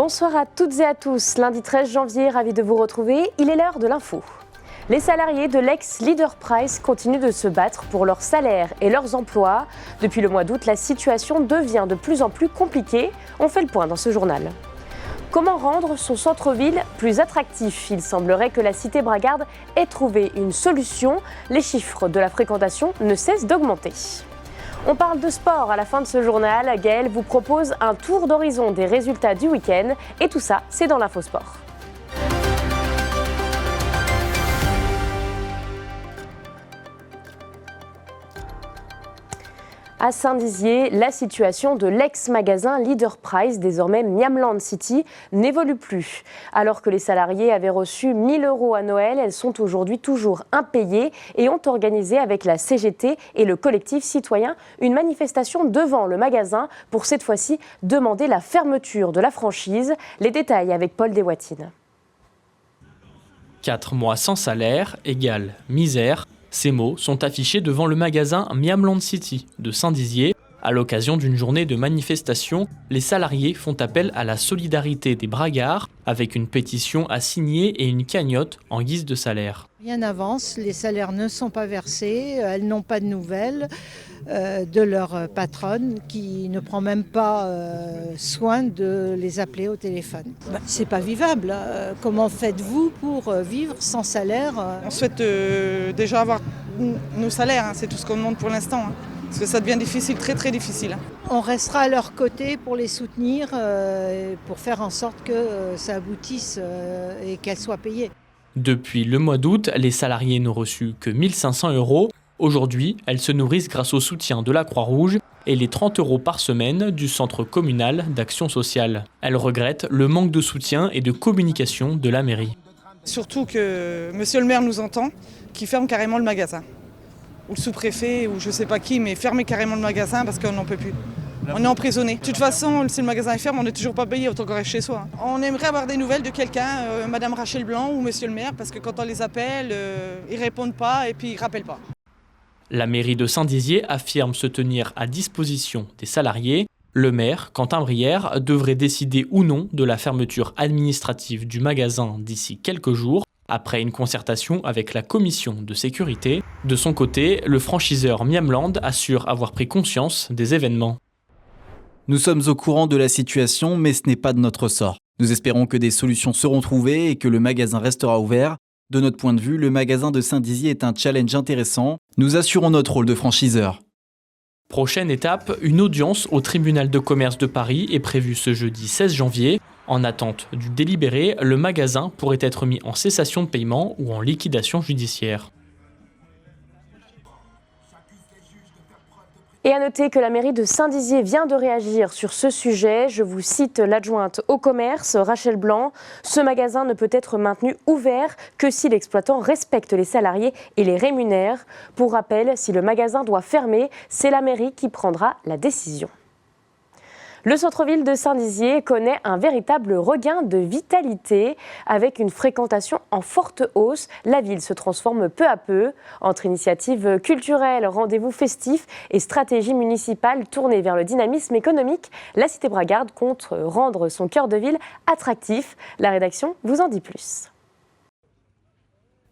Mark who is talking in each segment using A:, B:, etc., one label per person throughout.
A: Bonsoir à toutes et à tous. Lundi 13 janvier, ravi de vous retrouver. Il est l'heure de l'info. Les salariés de l'ex-Leader Price continuent de se battre pour leurs salaires et leurs emplois. Depuis le mois d'août, la situation devient de plus en plus compliquée. On fait le point dans ce journal. Comment rendre son centre-ville plus attractif? Il semblerait que la cité bragarde ait trouvé une solution. Les chiffres de la fréquentation ne cessent d'augmenter. On parle de sport à la fin de ce journal. Gaël vous propose un tour d'horizon des résultats du week-end. Et tout ça, c'est dans l'Infosport. À Saint-Dizier, la situation de l'ex-magasin Leader Price, désormais Miamland City, n'évolue plus. Alors que les salariés avaient reçu 1 000 € à Noël, elles sont aujourd'hui toujours impayées et ont organisé avec la CGT et le collectif citoyen une manifestation devant le magasin pour cette fois-ci demander la fermeture de la franchise. Les détails avec Paul Deswatines.
B: 4 mois sans salaire égale misère. Ces mots sont affichés devant le magasin Miamland City de Saint-Dizier. À l'occasion d'une journée de manifestation, les salariés font appel à la solidarité des bragards avec une pétition à signer et une cagnotte en guise de salaire.
C: Rien n'avance, les salaires ne sont pas versés, elles n'ont pas de nouvelles de leur patronne qui ne prend même pas soin de les appeler au téléphone. C'est pas vivable. Comment faites-vous pour vivre sans salaire?
D: On souhaite déjà avoir nos salaires, c'est tout ce qu'on demande pour l'instant. Parce que ça devient difficile, très très difficile.
C: On restera à leur côté pour les soutenir, pour faire en sorte que ça aboutisse et qu'elles soient payées.
B: Depuis le mois d'août, les salariés n'ont reçu que 1 500 €. Aujourd'hui, elles se nourrissent grâce au soutien de la Croix-Rouge et les 30 € par semaine du Centre communal d'action sociale. Elles regrettent le manque de soutien et de communication de la mairie.
D: Surtout que monsieur le maire nous entend, qui ferme carrément le magasin. Ou le sous-préfet, ou je sais pas qui, mais fermer carrément le magasin parce qu'on n'en peut plus. On est emprisonné. De toute façon, si le magasin est fermé, on n'est toujours pas payé, autant qu'on reste chez soi. On aimerait avoir des nouvelles de quelqu'un, Madame Rachel Blanc ou Monsieur le maire, parce que quand on les appelle, ils répondent pas et puis ils rappellent pas.
B: La mairie de Saint-Dizier affirme se tenir à disposition des salariés. Le maire, Quentin Brière, devrait décider ou non de la fermeture administrative du magasin d'ici quelques jours, après une concertation avec la commission de sécurité. De son côté, le franchiseur Miamland assure avoir pris conscience des événements.
E: Nous sommes au courant de la situation, mais ce n'est pas de notre sort. Nous espérons que des solutions seront trouvées et que le magasin restera ouvert. De notre point de vue, le magasin de Saint-Dizier est un challenge intéressant. Nous assurons notre rôle de franchiseur.
B: Prochaine étape, une audience au tribunal de commerce de Paris est prévue ce jeudi 16 janvier. En attente du délibéré, le magasin pourrait être mis en cessation de paiement ou en liquidation judiciaire.
A: Et à noter que la mairie de Saint-Dizier vient de réagir sur ce sujet. Je vous cite l'adjointe au commerce, Rachel Blanc. Ce magasin ne peut être maintenu ouvert que si l'exploitant respecte les salariés et les rémunère. Pour rappel, si le magasin doit fermer, c'est la mairie qui prendra la décision. Le centre-ville de Saint-Dizier connaît un véritable regain de vitalité. Avec une fréquentation en forte hausse, la ville se transforme peu à peu. Entre initiatives culturelles, rendez-vous festifs et stratégies municipales tournées vers le dynamisme économique, la cité bragarde compte rendre son cœur de ville attractif. La rédaction vous en dit plus.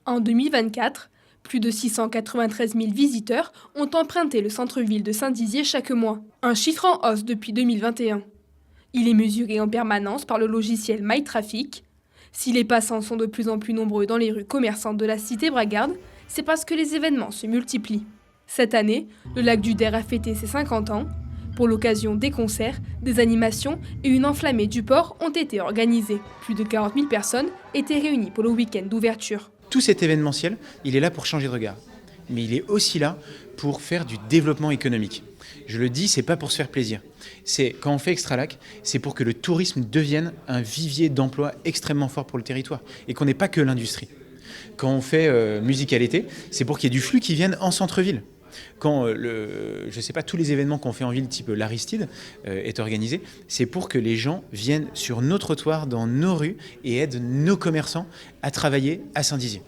F: En 2024, plus de 693 000 visiteurs ont emprunté le centre-ville de Saint-Dizier chaque mois, un chiffre en hausse depuis 2021. Il est mesuré en permanence par le logiciel MyTraffic. Si les passants sont de plus en plus nombreux dans les rues commerçantes de la cité bragarde, c'est parce que les événements se multiplient. Cette année, le lac du Der a fêté ses 50 ans. Pour l'occasion, des concerts, des animations et une enflammée du port ont été organisés. Plus de 40 000 personnes étaient réunies pour le week-end d'ouverture.
G: Tout cet événementiel, il est là pour changer de regard. Mais il est aussi là pour faire du développement économique. Je le dis, c'est pas pour se faire plaisir. C'est quand on fait Extra-Lac, c'est pour que le tourisme devienne un vivier d'emploi extrêmement fort pour le territoire et qu'on n'ait pas que l'industrie. Quand on fait Musicalité, c'est pour qu'il y ait du flux qui vienne en centre-ville. Quand tous les événements qu'on fait en ville, type l'Aristide, est organisé, c'est pour que les gens viennent sur nos trottoirs, dans nos rues et aident nos commerçants à travailler à Saint-Dizier.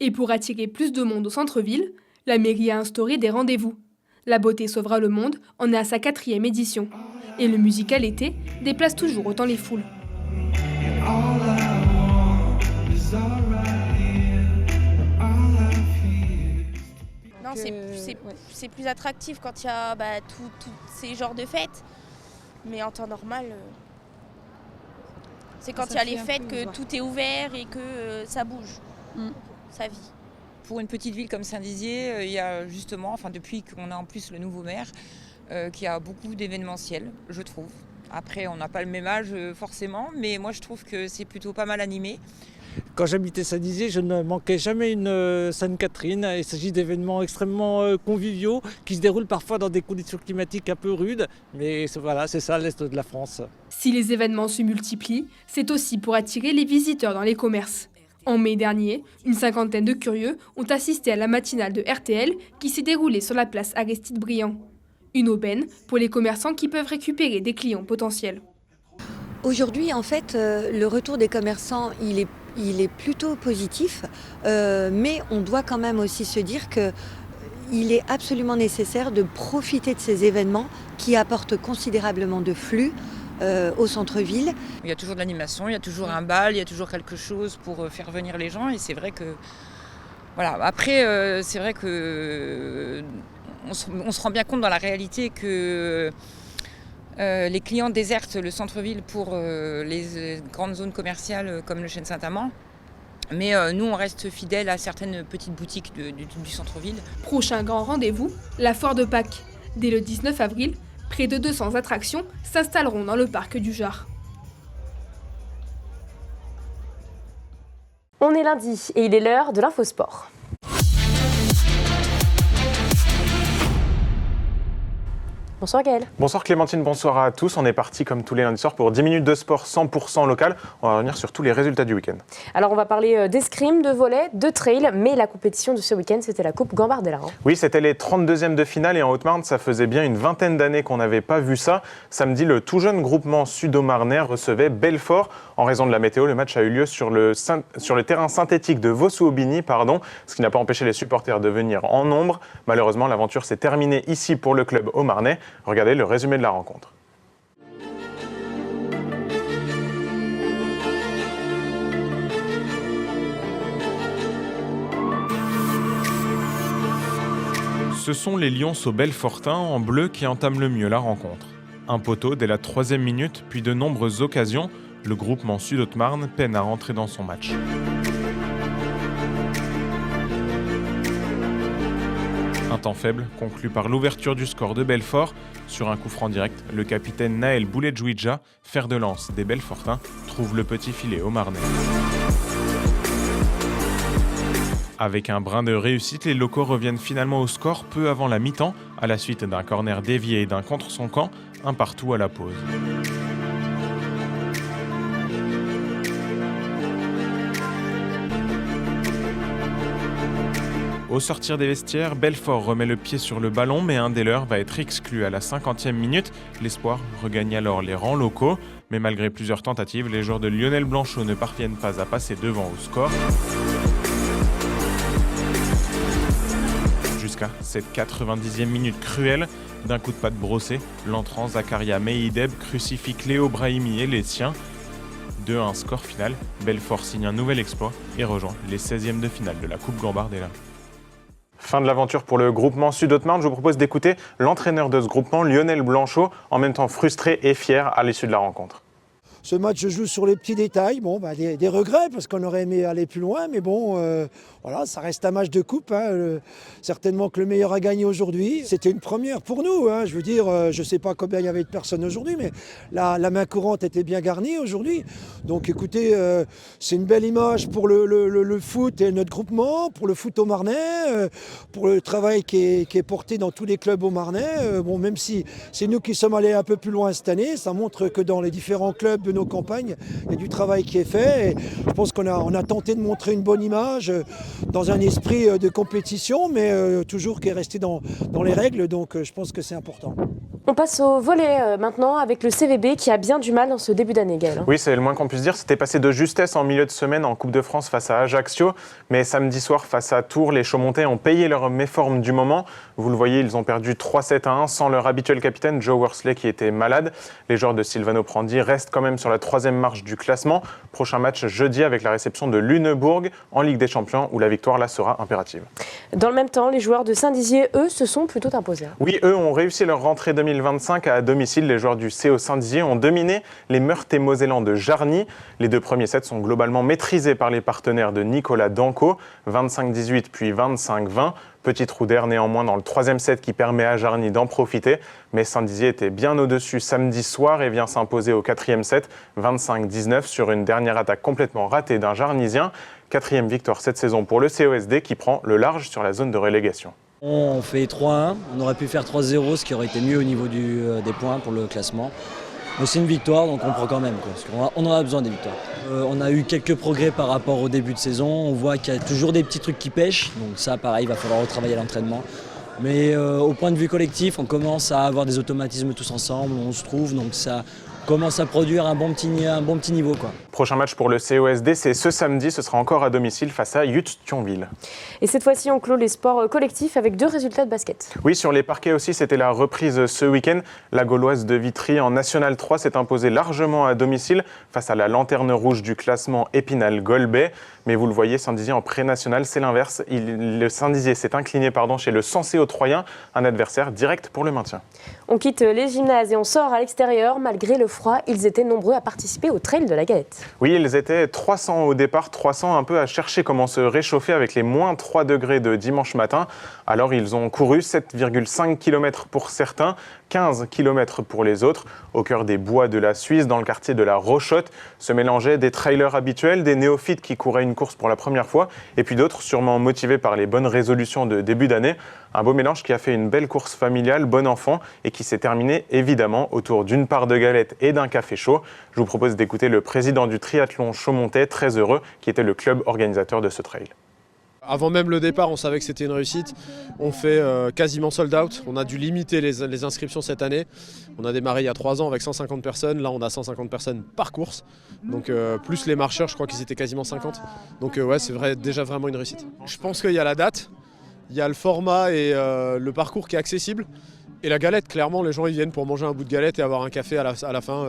F: Et pour attirer plus de monde au centre-ville, la mairie a instauré des rendez-vous. La beauté sauvera le monde en est à sa 4e édition. Et le musical été déplace toujours autant les foules.
H: Non, c'est plus attractif quand il y a tous ces genres de fêtes. Mais en temps normal, c'est quand il y a les fêtes que tout est ouvert et que ça bouge, ça vit.
I: Pour une petite ville comme Saint-Dizier, il y a justement, depuis qu'on a en plus le nouveau maire, qui a beaucoup d'événementiels, je trouve. Après, on n'a pas le même âge forcément, mais moi je trouve que c'est plutôt pas mal animé.
J: Quand j'habitais Saint-Dizier, je ne manquais jamais une Sainte-Catherine. Il s'agit d'événements extrêmement conviviaux qui se déroulent parfois dans des conditions climatiques un peu rudes. Mais voilà, c'est ça l'Est de la France.
F: Si les événements se multiplient, c'est aussi pour attirer les visiteurs dans les commerces. En mai dernier, une cinquantaine de curieux ont assisté à la matinale de RTL qui s'est déroulée sur la place Aristide-Briand. Une aubaine pour les commerçants qui peuvent récupérer des clients potentiels.
K: Aujourd'hui, en fait, le retour des commerçants, il est plutôt positif, mais on doit quand même aussi se dire qu'il est absolument nécessaire de profiter de ces événements qui apportent considérablement de flux au centre-ville.
I: Il y a toujours de l'animation, il y a toujours un bal, il y a toujours quelque chose pour faire venir les gens et c'est vrai que... Voilà. Après, c'est vrai que on se rend bien compte dans la réalité que les clients désertent le centre-ville pour les grandes zones commerciales comme le Chêne Saint-Amand. Mais nous, on reste fidèles à certaines petites boutiques du centre-ville.
F: Prochain grand rendez-vous, la foire de Pâques. Dès le 19 avril, près de 200 attractions s'installeront dans le parc du Jard.
A: On est lundi et il est l'heure de l'Infosport. Bonsoir Gaël.
L: Bonsoir Clémentine, bonsoir à tous. On est parti comme tous les lundis soirs pour 10 minutes de sport 100% local. On va revenir sur tous les résultats du week-end.
A: Alors on va parler d'escrime, de volley, de trail, mais la compétition de ce week-end c'était la Coupe Gambardella.
L: Oui, c'était les 32e de finale et en Haute-Marne, ça faisait bien une vingtaine d'années qu'on n'avait pas vu ça. Samedi, le tout jeune groupement sud-marnais recevait Belfort. En raison de la météo, le match a eu lieu sur le terrain synthétique de Vaux-sous-Aubigny, ce qui n'a pas empêché les supporters de venir en nombre. Malheureusement, l'aventure s'est terminée ici pour le club haut-marnais. Regardez le résumé de la rencontre. Ce sont les Lyonceaux Belfortins en bleu qui entament le mieux la rencontre. Un poteau dès la 3e minute, puis de nombreuses occasions, le groupement Sud-Haute-Marne peine à rentrer dans son match. Un temps faible, conclu par l'ouverture du score de Belfort. Sur un coup franc direct, le capitaine Naël Bouledjouidja, fer de lance des Belfortins, trouve le petit filet au Marnais. Avec un brin de réussite, les locaux reviennent finalement au score peu avant la mi-temps, à la suite d'un corner dévié et d'un contre son camp, un partout à la pause. Au sortir des vestiaires, Belfort remet le pied sur le ballon, mais un des leurs va être exclu à la 50e minute. L'espoir regagne alors les rangs locaux, mais malgré plusieurs tentatives, les joueurs de Lionel Blanchot ne parviennent pas à passer devant au score. Jusqu'à cette 90e minute cruelle, d'un coup de patte brossé, l'entrant Zakaria Meideb crucifie Cléo Brahimi et les siens. 2-1 score final, Belfort signe un nouvel exploit et rejoint les 16e de finale de la Coupe Gambardella. Fin de l'aventure pour le groupement Sud-Haute-Marne. Je vous propose d'écouter l'entraîneur de ce groupement, Lionel Blanchot, en même temps frustré et fier à l'issue de la rencontre.
M: Ce match se joue sur les petits détails, des regrets parce qu'on aurait aimé aller plus loin, mais voilà, ça reste un match de coupe. Certainement que le meilleur a gagné aujourd'hui. C'était une première pour nous. Je veux dire, je ne sais pas combien il y avait de personnes aujourd'hui, mais la main courante était bien garnie aujourd'hui. Donc écoutez, c'est une belle image pour le foot et notre groupement, pour le foot au Marnais, pour le travail qui est porté dans tous les clubs au Marnais. Même si c'est nous qui sommes allés un peu plus loin cette année, ça montre que dans les différents clubs de nos campagnes, il y a du travail qui est fait. Et je pense qu'on a tenté de montrer une bonne image dans un esprit de compétition, mais toujours qui est resté dans les règles. Donc je pense que c'est important.
A: On passe au volley maintenant avec le CVB qui a bien du mal dans ce début d'année, Gaël.
L: Oui, c'est le moins qu'on puisse dire. C'était passé de justesse en milieu de semaine en Coupe de France face à Ajaccio. Mais samedi soir, face à Tours, les Chaumontais ont payé leur méforme du moment. Vous le voyez, ils ont perdu 3-7-1 sans leur habituel capitaine, Joe Worsley, qui était malade. Les joueurs de Silvano Prandi restent quand même sur la 3e marche du classement. Prochain match jeudi avec la réception de Lunebourg en Ligue des Champions, où la victoire là sera impérative.
A: Dans le même temps, les joueurs de Saint-Dizier, eux, se sont plutôt imposés.
L: Oui, eux ont réussi leur rentrée 2025 à domicile. Les joueurs du CO Saint-Dizier ont dominé les Meurthe-et-Mosellans de Jarny. Les 2 premiers sets sont globalement maîtrisés par les partenaires de Nicolas Danco, 25-18 puis 25-20. Petit trou d'air néanmoins dans le 3e set qui permet à Jarny d'en profiter. Mais Saint-Dizier était bien au-dessus samedi soir et vient s'imposer au 4e set, 25-19 sur une dernière attaque complètement ratée d'un Jarnysien. 4e victoire cette saison pour le COSD qui prend le large sur la zone de relégation.
N: On fait 3-1, on aurait pu faire 3-0, ce qui aurait été mieux au niveau des points pour le classement. Mais c'est une victoire, donc on prend quand même, parce qu'on a besoin des victoires. On a eu quelques progrès par rapport au début de saison, on voit qu'il y a toujours des petits trucs qui pêchent, donc ça pareil, il va falloir retravailler l'entraînement. Mais au point de vue collectif, on commence à avoir des automatismes tous ensemble, on se trouve, donc ça commence à produire un bon petit niveau, quoi.
L: Prochain match pour le COSD, c'est ce samedi, ce sera encore à domicile face à Ute-Thionville.
A: Et cette fois-ci, on clôt les sports collectifs avec 2 résultats de basket.
L: Oui, sur les parquets aussi, c'était la reprise ce week-end. La Gauloise de Vitry en National 3 s'est imposée largement à domicile face à la lanterne rouge du classement Épinal-Golbet. Mais vous le voyez, Saint-Dizier en pré-national, c'est l'inverse. Le Saint-Dizier s'est incliné chez le Senseo-Troyen, un adversaire direct pour le maintien.
A: On quitte les gymnases et on sort à l'extérieur. Malgré le froid, ils étaient nombreux à participer au trail de la Galette.
L: Oui, ils étaient 300 au départ, 300 un peu à chercher comment se réchauffer avec les moins 3 degrés de dimanche matin. Alors ils ont couru 7,5 km pour certains, 15 km pour les autres. Au cœur des bois de la Suisse, dans le quartier de la Rochotte, se mélangeaient des trailers habituels, des néophytes qui couraient une course pour la première fois, et puis d'autres sûrement motivés par les bonnes résolutions de début d'année. Un beau mélange qui a fait une belle course familiale, bon enfant, et qui s'est terminée évidemment autour d'une part de galette et d'un café chaud. Je vous propose d'écouter le président du triathlon Chaumontais, très heureux, qui était le club organisateur de ce trail.
O: Avant même le départ, on savait que c'était une réussite. On fait quasiment sold out. On a dû limiter les inscriptions cette année. On a démarré il y a 3 ans avec 150 personnes. Là, on a 150 personnes par course. Donc plus les marcheurs, je crois qu'ils étaient quasiment 50. Donc ouais, c'est déjà vraiment une réussite. Je pense qu'il y a la date, il y a le format et le parcours qui est accessible. Et la galette, clairement, les gens ils viennent pour manger un bout de galette et avoir un café à la fin.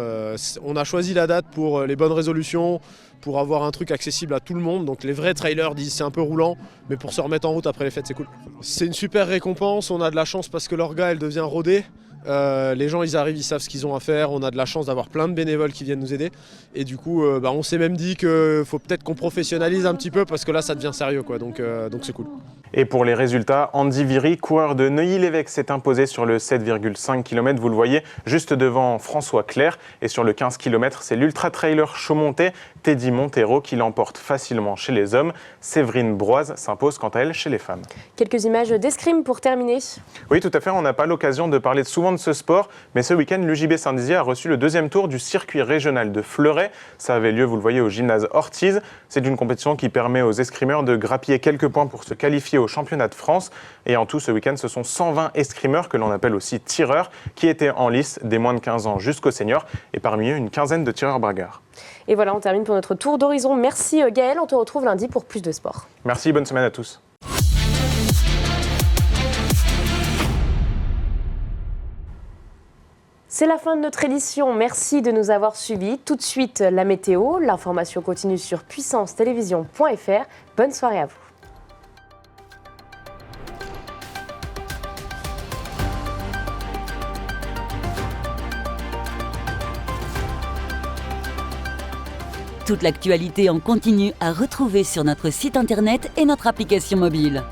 O: On a choisi la date pour les bonnes résolutions, pour avoir un truc accessible à tout le monde. Donc les vrais trailers disent c'est un peu roulant, mais pour se remettre en route après les fêtes, c'est cool. C'est une super récompense, on a de la chance parce que l'orga, elle devient rodée. Les gens ils arrivent, ils savent ce qu'ils ont à faire, on a de la chance d'avoir plein de bénévoles qui viennent nous aider et du coup on s'est même dit qu'il faut peut-être qu'on professionnalise un petit peu parce que là ça devient sérieux quoi, donc c'est cool.
L: Et pour les résultats, Andy Viry, coureur de Neuilly-l'Évêque, s'est imposé sur le 7,5 km, vous le voyez, juste devant François Clerc. Et sur le 15 km, c'est l'ultra-trailer Chaumontais, Teddy Montero, qui l'emporte facilement chez les hommes. Séverine Broise s'impose quant à elle chez les femmes.
A: Quelques images d'escrime pour terminer.
L: Oui, tout à fait, on n'a pas l'occasion de parler souvent de ce sport, mais ce week-end, l'UJB Saint-Dizier a reçu le 2e tour du circuit régional de Fleuret. Ça avait lieu, vous le voyez, au gymnase Ortiz. C'est une compétition qui permet aux escrimeurs de grappiller quelques points pour se qualifier au championnat de France. Et en tout, ce week-end, ce sont 120 escrimeurs, que l'on appelle aussi tireurs, qui étaient en lice des moins de 15 ans jusqu'aux seniors, et parmi eux, une quinzaine de tireurs bragueurs.
A: Et voilà, on termine pour notre tour d'horizon. Merci Gaël, on te retrouve lundi pour plus de sport.
L: Merci, bonne semaine à tous.
A: C'est la fin de notre édition. Merci de nous avoir suivis. Tout de suite, la météo. L'information continue sur puissancetélévision.fr. Bonne soirée à vous.
P: Toute l'actualité en continu à retrouver sur notre site internet et notre application mobile.